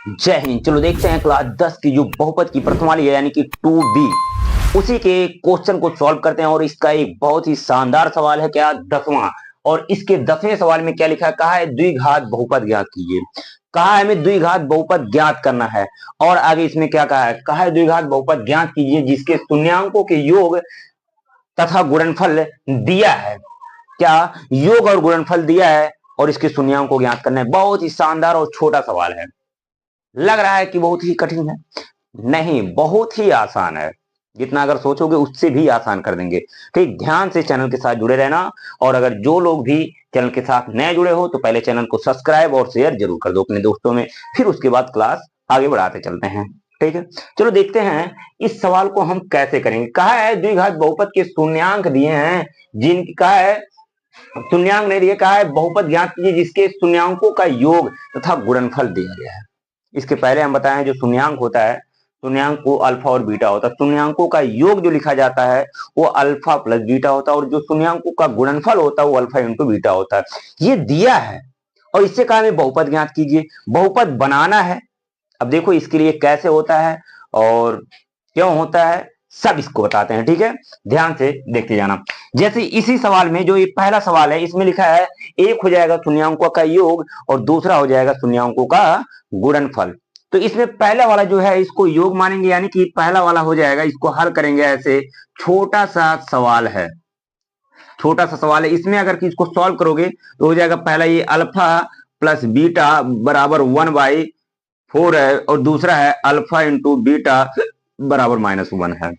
जय हिंद। चलो देखते हैं क्लास 10 की जो बहुपद की प्रथम वाली है यानी कि 2B, उसी के क्वेश्चन को सॉल्व करते हैं। और इसका एक बहुत ही शानदार सवाल है, क्या 10वां। और इसके 10वें सवाल में क्या लिखा है, कहा है द्विघात बहुपद ज्ञात कीजिए। कहा है हमें द्विघात बहुपद ज्ञात करना है। और आगे इसमें क्या कहा है द्विघात बहुपद ज्ञात कीजिए जिसके शून्यांकों के योग तथा गुणनफल दिया है। क्या योग और गुणनफल दिया है और इसके शून्यांकों को ज्ञात करना है। बहुत ही शानदार और छोटा सवाल है। लग रहा है कि बहुत ही कठिन है, नहीं, बहुत ही आसान है। जितना अगर सोचोगे उससे भी आसान कर देंगे। ठीक, ध्यान से चैनल के साथ जुड़े रहना। और अगर जो लोग भी चैनल के साथ नए जुड़े हो तो पहले चैनल को सब्सक्राइब और शेयर जरूर कर दो अपने दोस्तों में, फिर उसके बाद क्लास आगे बढ़ाते चलते हैं। ठीक है, चलो देखते हैं इस सवाल को हम कैसे करेंगे। कहा है द्विघात बहुपद के शून्यांक दिए हैं, जिनकी कहा है शून्यांक नहीं दिए, कहा है बहुपद ज्ञात कीजिए जिसके शून्यांकों का योग तथा गुणनफल दिया गया है। इसके पहले हम बताएं जो शून्यांक होता है, शून्यांक को अल्फा और बीटा होता है। शून्यांकों का योग जो लिखा जाता है वो अल्फा प्लस बीटा होता है, और जो शून्यांकों का गुणनफल होता है वो अल्फा इंटू बीटा होता है। ये दिया है और इससे कहा हमें बहुपद ज्ञात कीजिए, बहुपद बनाना है। अब देखो इसके लिए कैसे होता है और क्यों होता है, सब इसको बताते हैं। ठीक है, ध्यान से देखते जाना। जैसे इसी सवाल में जो ये पहला सवाल है इसमें लिखा है एक हो जाएगा शून्यांकों का योग और दूसरा हो जाएगा शून्यांकों का गुणनफल। तो इसमें पहला वाला जो है इसको योग मानेंगे, यानी कि पहला वाला हो जाएगा, इसको हल करेंगे ऐसे। छोटा सा सवाल है, छोटा सा सवाल है। इसमें अगर इसको सॉल्व करोगे तो हो जाएगा पहला ये अल्फा प्लस बीटा बराबर 1/4 है, और दूसरा है अल्फा इंटू बीटा बराबर -1 है।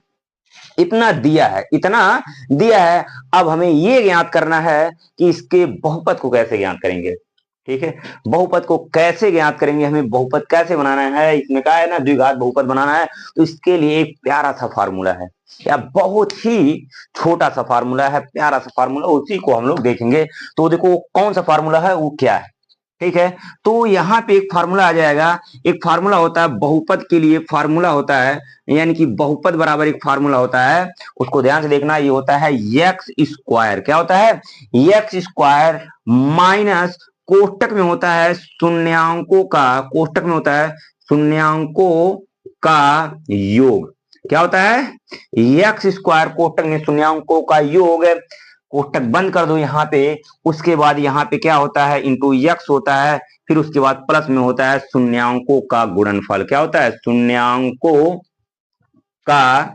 इतना दिया है, इतना दिया है। अब हमें ये ज्ञात करना है कि इसके बहुपद को कैसे ज्ञात करेंगे। ठीक है, बहुपद को कैसे ज्ञात करेंगे, हमें बहुपद कैसे बनाना है। इसमें कहा है ना द्विघात बहुपद बनाना है, तो इसके लिए एक प्यारा सा फार्मूला है, या बहुत ही छोटा सा फार्मूला है, प्यारा सा फार्मूला, उसी को हम लोग देखेंगे। तो देखो कौन सा फार्मूला है, वो क्या है। ठीक है, तो यहाँ पे एक फार्मूला आ जाएगा। एक फार्मूला होता है बहुपद के लिए, फार्मूला होता है, यानी कि बहुपद बराबर एक फार्मूला होता है, उसको ध्यान से देखना। ये होता है एक्स स्क्वायर। क्या होता है, एक्स स्क्वायर माइनस कोष्टक में होता है शून्यांकों का, कोष्टक में होता है शून्यांकों का योग। क्या होता है, एक्स स्क्वायर कोष्टक में शून्यांकों का योग। कोष्टक बंद कर दो यहाँ पे। उसके बाद यहाँ पे क्या होता है, इंटू एक्स होता है, फिर उसके बाद प्लस में होता है शून्यांकों का गुणनफल। क्या होता है, शून्यांकों का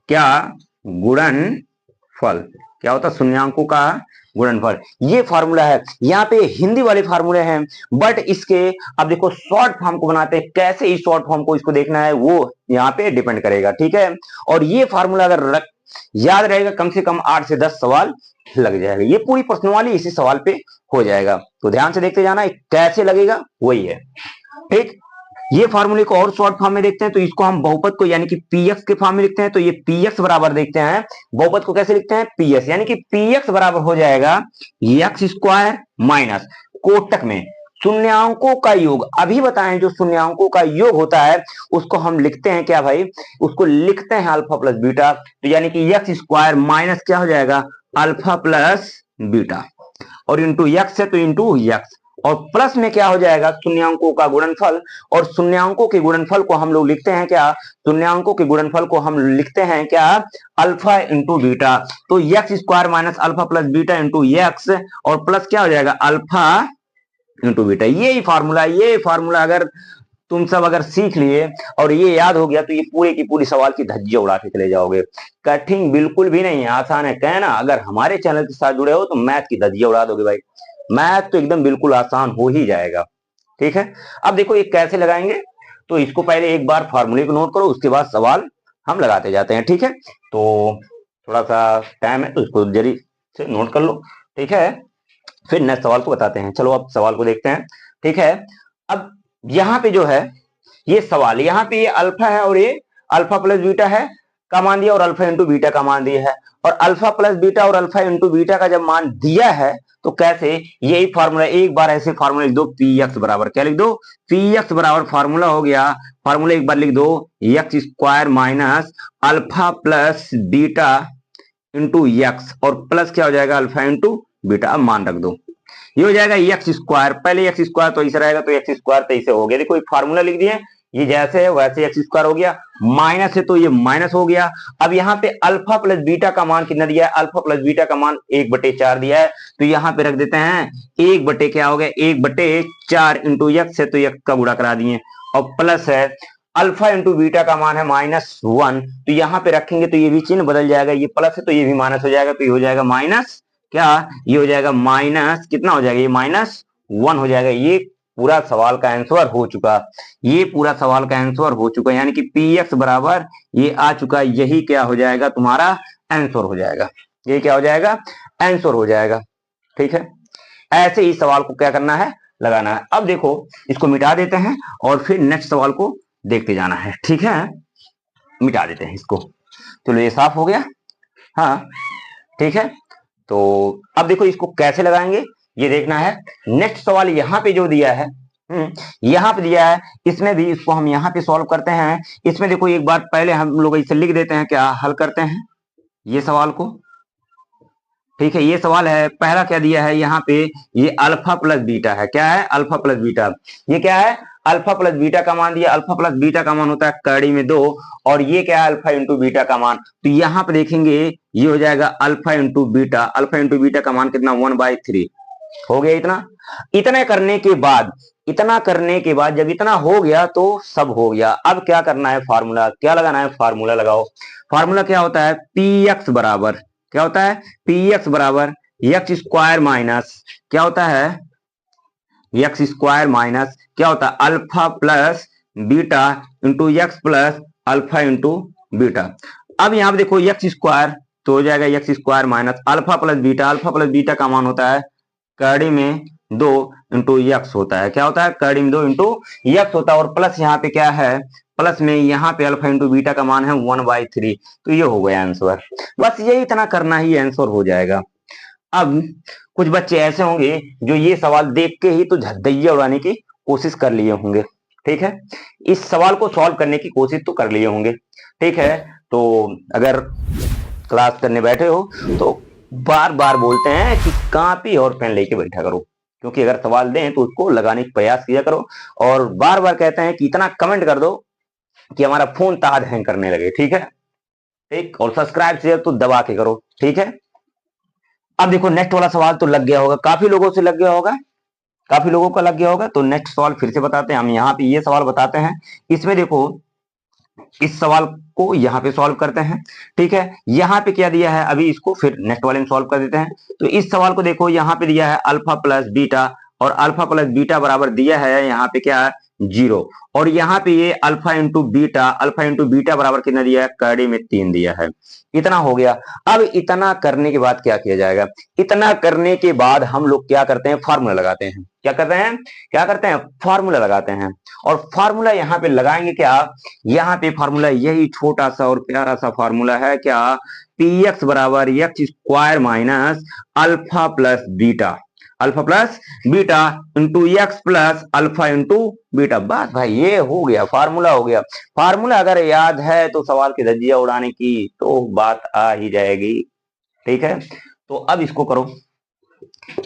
क्या गुणनफल। क्या होता है, शून्यांकों का गुणनफल। ये फार्मूला है। यहाँ पे हिंदी वाले फार्मूले हैं, बट इसके अब देखो शॉर्ट फॉर्म को बनाते हैं, कैसे इस शॉर्ट फॉर्म को इसको देखना है वो यहाँ पे डिपेंड करेगा। ठीक है, और ये फार्मूला अगर याद रहेगा कम से कम 8 से 10 सवाल लग जाएगा। ये पूरी प्रश्नवाली इसी सवाल पे हो जाएगा। तो ध्यान से देखते जाना कैसे लगेगा, वही है। ठीक, ये फार्मूले को और शॉर्ट फॉर्म में देखते हैं, तो इसको हम बहुपद को यानी कि पीएक्स के फॉर्म में लिखते हैं। तो ये पीएक्स बराबर देखते हैं, बहुपद को कैसे लिखते हैं, पीएस, यानी कि पीएक्स बराबर हो जाएगा एक्स स्क्वायर माइनस कोष्टक में शून्यांकों का योग। अभी बताएं जो शून्यांकों का योग होता है उसको हम लिखते हैं क्या भाई, उसको लिखते हैं अल्फा प्लस बीटा। तो यानी कि एक्स स्क्वायर माइनस क्या हो जाएगा, अल्फा प्लस बीटा, और इंटू एक्स है तो इंटू एक्स, और प्लस में क्या हो जाएगा शून्यांकों का गुणनफल। और शून्यांकों के गुणनफल को हम लोग लिखते हैं क्या, शून्यांकों के गुणनफल को हम लिखते हैं क्या, अल्फा इंटू बीटा। तो x square minus alpha plus beta into x, और प्लस क्या हो जाएगा अल्फा इंटू बीटा। ये फार्मूला अगर तुम सब अगर सीख लिए और ये याद हो गया तो ये पूरे की पूरी सवाल की धज्जियां उड़ा के चले जाओगे। कठिन बिल्कुल भी नहीं है, आसान है। कहना अगर हमारे चैनल के साथ जुड़े हो तो मैथ की धज्जियां उड़ा दोगे भाई। मैथ तो एकदम बिल्कुल आसान हो ही जाएगा। ठीक है, अब देखो ये कैसे लगाएंगे। तो इसको पहले एक बार फार्मूले को नोट करो, उसके बाद सवाल हम लगाते जाते हैं। ठीक है, तो थोड़ा सा टाइम है तो इसको जल्दी से नोट कर लो। ठीक है, फिर नेक्स्ट सवाल को बताते हैं। चलो अब सवाल को देखते हैं। ठीक है, अब यहाँ पे जो है ये सवाल, यहाँ पे ये अल्फा है और ये अल्फा प्लस बीटा है का मान दिया, और अल्फा इंटू बीटा का मान दिया है। और अल्फा प्लस बीटा और अल्फा इंटू बीटा का जब मान दिया है तो कैसे, यही फार्मूला एक बार ऐसे फार्मूला लिख दो, पी एक्स बराबर क्या लिख दो, पी एक्स बराबर फार्मूला हो गया, फार्मूला एक बार लिख दो x square minus alpha plus beta into x, और प्लस क्या हो जाएगा अल्फा इंटू बीटा। अब मान रख दो। ये हो जाएगा एक्स स्क्वायर, पहले एक्स स्क्वायर तो ऐसे रहेगा तो एक्स स्क्वायर तो ऐसे हो गया। देखो एक फार्मूला लिख दिए, ये जैसे है वैसे एक्स स्क्वायर हो गया, माइनस है तो ये माइनस हो गया। अब यहाँ पे अल्फा प्लस बीटा का मान कितना दिया है, अल्फा प्लस बीटा का मान 1/4 दिया है, तो यहाँ पे रख देते हैं 1 क्या हो गया, 1/4 इंटू एक्स है तो एक्स का गुणा करा दिए, और प्लस है अल्फा इंटू बीटा का मान है -1, तो यहाँ पे रखेंगे तो ये भी चिन्ह बदल जाएगा, ये प्लस है तो ये भी माइनस हो जाएगा, तो ये हो जाएगा माइनस क्या, ये हो जाएगा माइनस कितना हो जाएगा, ये -1 हो जाएगा। ये पूरा सवाल का आंसर हो चुका, ये पूरा सवाल का आंसर हो चुका, यानी कि पी एक्स बराबर ये आ चुका, यही क्या हो जाएगा तुम्हारा आंसर हो जाएगा, ये क्या हो जाएगा आंसर हो जाएगा। ठीक है, ऐसे ही सवाल को क्या करना है, लगाना है। अब देखो इसको मिटा देते हैं और फिर नेक्स्ट सवाल को देखते जाना है। ठीक है, मिटा देते हैं इसको, चलो ये साफ हो गया। हाँ ठीक है, तो अब देखो इसको कैसे लगाएंगे ये देखना है। नेक्स्ट सवाल यहाँ पे जो दिया है, यहाँ पे दिया है, इसमें भी इसको हम यहाँ पे सॉल्व करते हैं। इसमें देखो एक बार पहले हम लोग इसे लिख देते हैं, क्या हल करते हैं ये सवाल को। ठीक है, ये सवाल है, पहला क्या दिया है यहाँ पे, ये अल्फा प्लस बीटा है, क्या है अल्फा प्लस बीटा, ये क्या है अल्फा प्लस बीटा का मान दिया, अल्फा प्लस बीटा का मान होता है कड़ी में 2, और ये क्या है अल्फा इंटू बीटा का मान, तो यहाँ पे देखेंगे ये हो जाएगा alpha into beta, alpha into beta का मान कितना 1/3 हो गया। इतना इतना करने के बाद, इतना करने के बाद जब इतना हो गया तो सब हो गया। अब क्या करना है, फार्मूला क्या लगाना है, फार्मूला लगाओ। फार्मूला क्या होता है, पी एक्स बराबर क्या होता है, पी एक्स बराबर एक्स स्क्वायर माइनस क्या होता है, एक्स स्क्वायर माइनस क्या होता है alpha plus beta into x plus alpha into beta. अब यहाँ पे देखो एक्स स्क्वायर तो हो जाएगा x square minus alpha plus beta, alpha plus beta का मान होता है कड़ी में 2 इंटू एक्स होता है, क्या होता है कड़ी में 2 इंटू एक्स होता है, और प्लस यहाँ पे क्या है, प्लस में यहाँ पे अल्फा इंटू बीटा का मान है 1/3, तो ये हो गया आंसर। बस यही इतना करना ही आंसर हो जाएगा। अब कुछ बच्चे ऐसे होंगे जो ये सवाल देख के ही तो झद्दैया उड़ाने की कोशिश कर लिए होंगे। ठीक है, इस सवाल को सॉल्व करने की कोशिश तो कर लिए होंगे। ठीक है, तो अगर क्लास करने बैठे हो तो बार बार बोलते हैं कि कॉपी और पेन लेके बैठा करो, क्योंकि अगर सवाल दें तो उसको लगाने का प्रयास किया करो, और बार बार कहते हैं कि इतना कमेंट कर दो कि हमारा फोन ताज हैंग करने लगे। ठीक है, ठीक, और सब्सक्राइब शेयर तो दबा के करो। ठीक है, अब देखो नेक्स्ट वाला सवाल तो लग गया होगा, काफी लोगों से लग गया होगा, काफी लोगों का लग गया होगा, तो नेक्स्ट सवाल फिर से बताते हैं हम। यहाँ पे ये सवाल बताते हैं, इसमें देखो इस सवाल को यहाँ पे सॉल्व करते हैं। ठीक है, यहाँ पे क्या दिया है, अभी इसको फिर नेक्स्ट वाले में सॉल्व कर देते हैं। तो इस सवाल को देखो, यहाँ पे दिया है अल्फा प्लस बीटा, और अल्फा प्लस बीटा बराबर दिया है यहाँ पे क्या है 0, और यहाँ पे ये alpha into beta, alpha into beta बराबर कितना दिया है कड़ी में 3 दिया है। इतना हो गया। अब इतना करने के बाद क्या किया जाएगा, इतना करने के बाद हम लोग क्या करते हैं, फार्मूला लगाते हैं। क्या करते हैं, क्या करते हैं, फार्मूला लगाते हैं। और फार्मूला यहाँ पे लगाएंगे क्या, यहाँ पे फार्मूला यही छोटा सा और प्यारा सा फार्मूला है, क्या पी एक्स बराबर x square minus alpha plus beta, alpha plus beta into x plus alpha into beta. बस भाई ये हो गया, फार्मूला हो गया। फार्मूला अगर याद है तो सवाल की धज्जियां उड़ाने की तो बात आ ही जाएगी। ठीक है, तो अब इसको करो,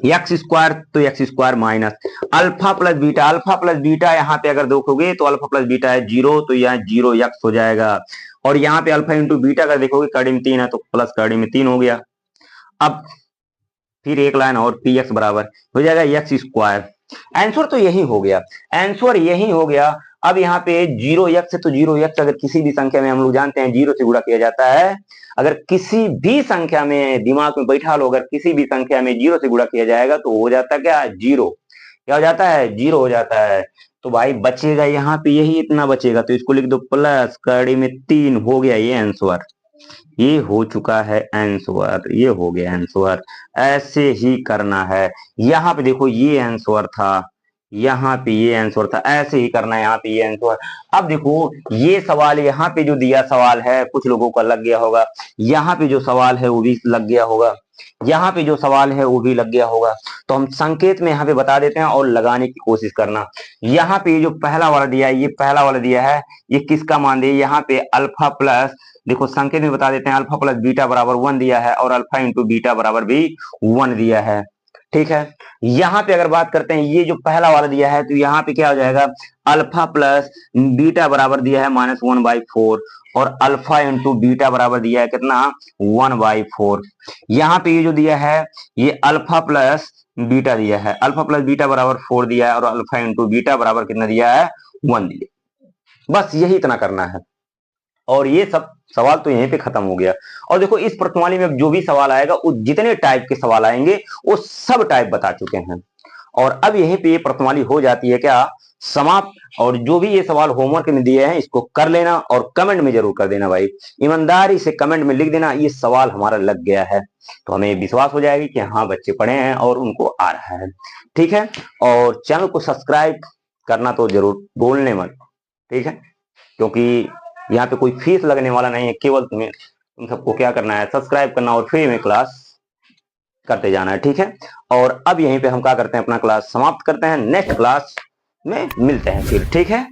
एक्स स्क्वायर तो x square minus alpha plus beta, alpha plus beta यहाँ पे अगर देखोगे तो अल्फा प्लस बीटा है 0, तो यहाँ 0 एक्स हो जाएगा, और यहाँ पे अल्फा इंटू बीटा अगर देखोगे कड़ी में 3 है तो प्लस कड़ी में 3 हो गया। अब फिर एक लाइन और पी एक्स बराबर हो जाएगा एक्स स्क्वायर। आंसर तो यही हो गया, आंसर यही हो गया। अब यहाँ पे 0 एक्स है तो 0 एक्स अगर किसी भी संख्या में हम लोग जानते हैं 0 से गुणा किया जाता है, अगर किसी भी संख्या में दिमाग में बैठा लो, अगर किसी भी संख्या में 0 से गुणा किया जाएगा तो हो जाता क्या, 0, क्या हो जाता है 0 हो जाता है। तो भाई बचेगा यहाँ पे यही इतना बचेगा, तो इसको लिख दो प्लस कड़ी में 3 हो गया, ये आंसर, ये हो चुका है आंसर, ये हो गया आंसर। ऐसे ही करना है, यहाँ पे देखो ये आंसर था, यहाँ पे ये आंसर था, ऐसे ही करना है यहाँ पे ये आंसर। अब देखो ये सवाल यहाँ पे जो दिया सवाल है कुछ लोगों का लग गया होगा, यहाँ पे जो सवाल है वो भी लग गया होगा, यहाँ पे जो सवाल है वो भी लग गया होगा, तो हम संकेत में यहाँ पे बता देते हैं और लगाने की कोशिश करना। यहाँ पे जो पहला वाला दिया है, ये पहला वाला दिया है, ये किसका मान दिया, यहाँ पे अल्फा प्लस, देखो संकेत में बता देते हैं, अल्फा प्लस बीटा बराबर 1 दिया है, और अल्फा इंटू बीटा बराबर भी 1 दिया है। ठीक है। यहाँ पे अगर बात करते हैं, ये जो पहला वाला दिया है तो यहाँ पे क्या हो जाएगा, अल्फा प्लस बीटा बराबर दिया है -1/4 और अल्फा इंटू बीटा बराबर दिया है कितना 1/4। यहाँ पे ये जो दिया है ये अल्फा प्लस बीटा दिया है, अल्फा प्लस बीटा बराबर 4 दिया है और अल्फा इंटू बीटा बराबर कितना दिया है 1 दिया। बस यही इतना करना है और ये सब सवाल तो यहीं पे खत्म हो गया। और देखो इस प्रश्नवाली में जो भी सवाल आएगा, वो जितने टाइप के सवाल आएंगे वो सब टाइप बता चुके हैं। और अब यहीं पे ये प्रश्नवाली हो जाती है क्या समाप्त। और जो भी ये सवाल होमवर्क में दिए हैं इसको कर लेना और कमेंट में जरूर कर देना भाई, ईमानदारी से कमेंट में लिख देना ये सवाल हमारा लग गया है, तो हमें विश्वास हो जाएगा कि हाँ बच्चे पढ़े हैं और उनको आ रहा है। ठीक है, और चैनल को सब्सक्राइब करना तो जरूर भूलने मत, ठीक है, क्योंकि यहाँ पे कोई फीस लगने वाला नहीं है, केवल तुम सबको क्या करना है सब्सक्राइब करना और फ्री में क्लास करते जाना है। ठीक है, और अब यहीं पे हम क्या करते हैं अपना क्लास समाप्त करते हैं, नेक्स्ट क्लास में मिलते हैं फिर। ठीक है।